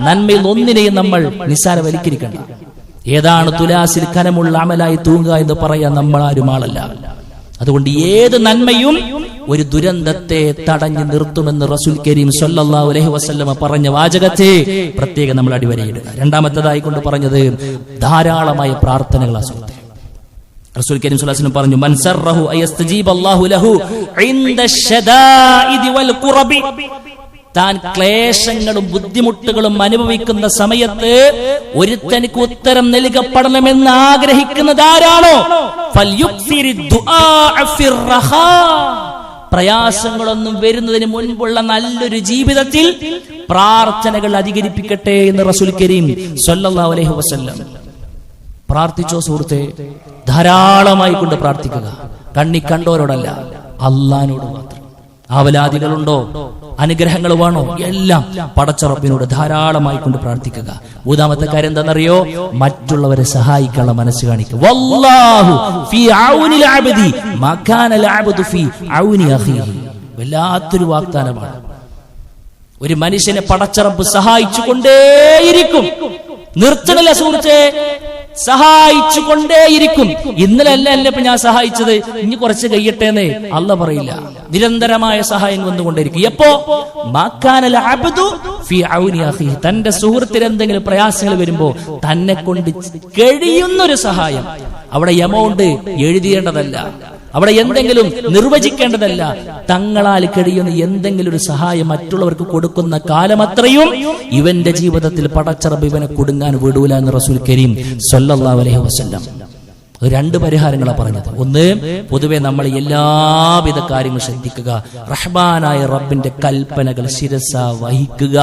നന്മയിൽ ഒന്നിനെയും നമ്മൾ നിസ്സാരവൽക്കരിക്കണ്ട. ഏതാണ് തുലാസിൽ കനമുള്ള അമലായി തൂങ്ങുക എന്ന് പറയാൻ നമ്മൾ ആരും ആളല്ല. അതുകൊണ്ട് ഏത് നന്മയും ഒരു ദുരന്തത്തെ തടഞ്ഞു നിർത്തുമെന്ന് റസൂൽ കരീം സ്വല്ലല്ലാഹു അലൈഹി വസല്ലമ പറഞ്ഞ വാചകത്തെ പ്രത്യേകം നമ്മൾ അടിവരയിടുക. രണ്ടാമത്തേതായി കൊണ്ട് പറഞ്ഞത് ധാരാളമായ പ്രാർത്ഥനകളാണ്. സുഹൃത്തേ, റസൂൽ കരീം സ്വല്ലല്ലാഹു അലൈഹി വസല്ലം പറഞ്ഞു, മൻ സറഹു അയസ്തജീബ അല്ലാഹു ലഹു ഇൻദ ശദാഇദി വൽ ഖുറബി. താൻ ക്ലേശങ്ങളും ബുദ്ധിമുട്ടുകളും അനുഭവിക്കുന്ന സമയത്ത് ഒരുത്തനിക്ക് ഉത്തരം നൽകപ്പെടണമെന്ന് ആഗ്രഹിക്കുന്നതാരാണോ പ്രയാസങ്ങളൊന്നും വരുന്നതിന് മുൻപുള്ള നല്ലൊരു ജീവിതത്തിൽ പ്രാർത്ഥനകൾ അധികരിപ്പിക്കട്ടെ എന്ന് റസൂൽ കരീം സ്വല്ലല്ലാഹു അലൈഹി വസല്ലം. പ്രാർത്ഥിച്ചോ സുഹൃത്തെ? ധാരാളമായി കൊണ്ട് പ്രാർത്ഥിക്കുക. കണ്ണി കണ്ടോരോടല്ല, അള്ളാനോട് മാത്രം. ആവലാദികളുണ്ടോ, അനുഗ്രഹങ്ങൾ വേണോ, എല്ലാം പടച്ച റബ്ബിനോട് ധാരാളമായി കൊണ്ട് പ്രാർത്ഥിക്കുക. മൂന്നാമത്തെ കാര്യം എന്താണെന്നറിയോ? മറ്റുള്ളവരെ സഹായിക്കാനുള്ള മനസ്സ് കാണിക്കുക. വല്ലാഹു ഫീ ഔനിൽ അബ്ദി മാ കാനൽ അബ്ദു ഫീ ഔനി അഖീഹി. വല്ലാത്തൊരു വാഗ്ദാനമാണ്. ഒരു മനുഷ്യനെ പടച്ച റബ്ബ് സഹായിച്ചു കൊണ്ടേയിരിക്കും. നിർത്തണില്ല സുഹൃത്തേ, സഹായിച്ചു കൊണ്ടേയിരിക്കും. ഇന്നലെ അല്ല ഇപ്പൊ ഞാൻ സഹായിച്ചത്, ഇനി കുറച്ച് കഴിയട്ടേന്നേ അല്ലാഹ് പറയില്ല. നിരന്തരമായ സഹായം വന്നുകൊണ്ടേയിരിക്കും. എപ്പോ? മാക്കാനൽ അബ്ദു ഫീ ഔനി അഖീഹി. തന്റെ സുഹൃത്തിന് എന്തെങ്കിലും പ്രയാസങ്ങൾ വരുമ്പോ തന്നെ കൊണ്ട് കഴിയുന്നൊരു സഹായം. അവിടെ എമൗണ്ട് എഴുതിയേണ്ടതല്ല, അവിടെ എന്തെങ്കിലും നിർവചിക്കേണ്ടതല്ല. തങ്ങളാൽ കഴിയുന്ന എന്തെങ്കിലും ഒരു സഹായം മറ്റുള്ളവർക്ക് കൊടുക്കുന്ന കാലമത്രയും ഇവന്റെ ജീവിതത്തിൽ പടച്ച റബ്ബ് ഇവനെ കുടുങ്ങാൻ വിടൂല എന്ന് റസൂൽ കരീം സ്വല്ലല്ലാഹു അലൈഹി വസല്ലം. രണ്ട് പരിഹാരങ്ങളാണ് പറഞ്ഞത്. ഒന്ന്, പൊതുവെ നമ്മൾ എല്ലാവിധ കാര്യങ്ങളും ശ്രദ്ധിക്കുക. റഹ്മാനായ റബ്ബിന്റെ കൽപ്പനകൾ ശിരസ വഹിക്കുക.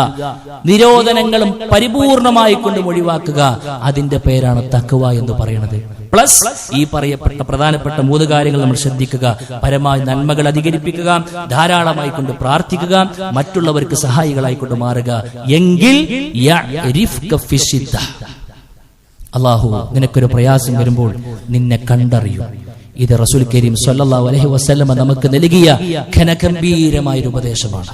നിരോധനങ്ങളും പരിപൂർണമായി കൊണ്ട് ഒഴിവാക്കുക. അതിന്റെ പേരാണ് തഖ്വ എന്ന് പറയുന്നത്. പ്ലസ് ഈ പറയപ്പെട്ട പ്രധാനപ്പെട്ട 3 കാര്യങ്ങൾ നമ്മൾ ശ്രദ്ധിക്കുക. പരമായി നന്മകൾ അധികരിപ്പിക്കുക, ധാരാളമായി കൊണ്ട് പ്രാർത്ഥിക്കുക, മറ്റുള്ളവർക്ക് സഹായികളായി കൊണ്ട് മാറുക. എങ്കിൽ അല്ലാഹു നിനക്കൊരു പ്രയാസം വരുമ്പോൾ നിന്നെ കണ്ടറിയും. ഇത് റസൂൽ കരീം സ്വല്ലല്ലാഹു അലൈഹി വസല്ലമ നമുക്ക് നൽകിയ ഘനഗംഭീരമായ ഒരു ഉപദേശമാണ്.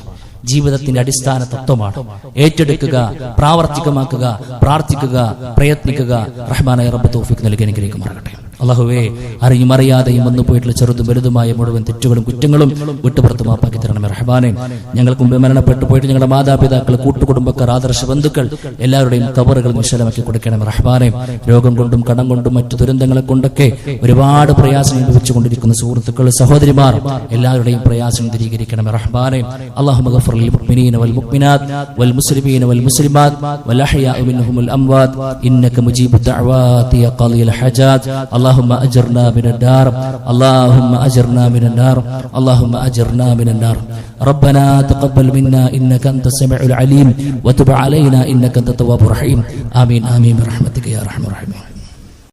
ജീവിതത്തിന്റെ അടിസ്ഥാന തത്വമാണ്. ഏറ്റെടുക്കുക, പ്രാവർത്തികമാക്കുക, പ്രാർത്ഥിക്കുക, പ്രയത്നിക്കുക. റഹ്മാനായ റബ്ബ് തൗഫീഖ് നൽകി അനുഗ്രഹിക്കുമാറാകട്ടെ. അല്ലാഹുവേ, അറിയും അറിയാതെയും വന്നു പോയിട്ടുള്ള ചെറുതും വലുതുമായ മുഴുവൻ തെറ്റുകളും കുറ്റങ്ങളും വിട്ടുപുറത്ത് മാപ്പാക്കി തരണമേ റഹ്മാനേ. ഞങ്ങൾക്ക് മുമ്പ് മരണപ്പെട്ടു പോയിട്ട് ഞങ്ങളുടെ മാതാപിതാക്കൾ, കൂട്ടുകുടുംബക്കാർ, ആദർശ ബന്ധുക്കൾ എല്ലാവരുടെയും ഖബറുകൾ വിശാലമാക്കി കൊടുക്കണമേ റഹ്മാനേ. രോഗം കൊണ്ടും കടം കൊണ്ടും മറ്റു ദുരന്തങ്ങളെ കൊണ്ടൊക്കെ ഒരുപാട് പ്രയാസം അനുഭവിച്ചുകൊണ്ടിരിക്കുന്ന സുഹൃത്തുക്കൾ, സഹോദരിമാർ എല്ലാവരുടെയും പ്രയാസം ദൂരീകരിക്കണമേ റഹ്മാനേ. അല്ലാഹുമ്മ ഗഫിർ ലിൽ മുഅ്മിനീന വൽ മുഅ്മിനാത്ത് വൽ മുസ്ലിമീന വൽ മുസ്ലിമാത്ത് വൽ അഹ്യാഇ മിൻഹുൽ അംവാത് ഇന്നക മുജീബു ദഅവാതി യാ ഖാദിയൽ ഹജാത്ത്. اللهم أجرنا من النار، اللهم أجرنا من النار، اللهم أجرنا من النار. ربنا تقبل منا إنك أنت السميع العليم وتب علينا إنك أنت التواب الرحيم. آمين آمين برحمتك يا أرحم الراحمين.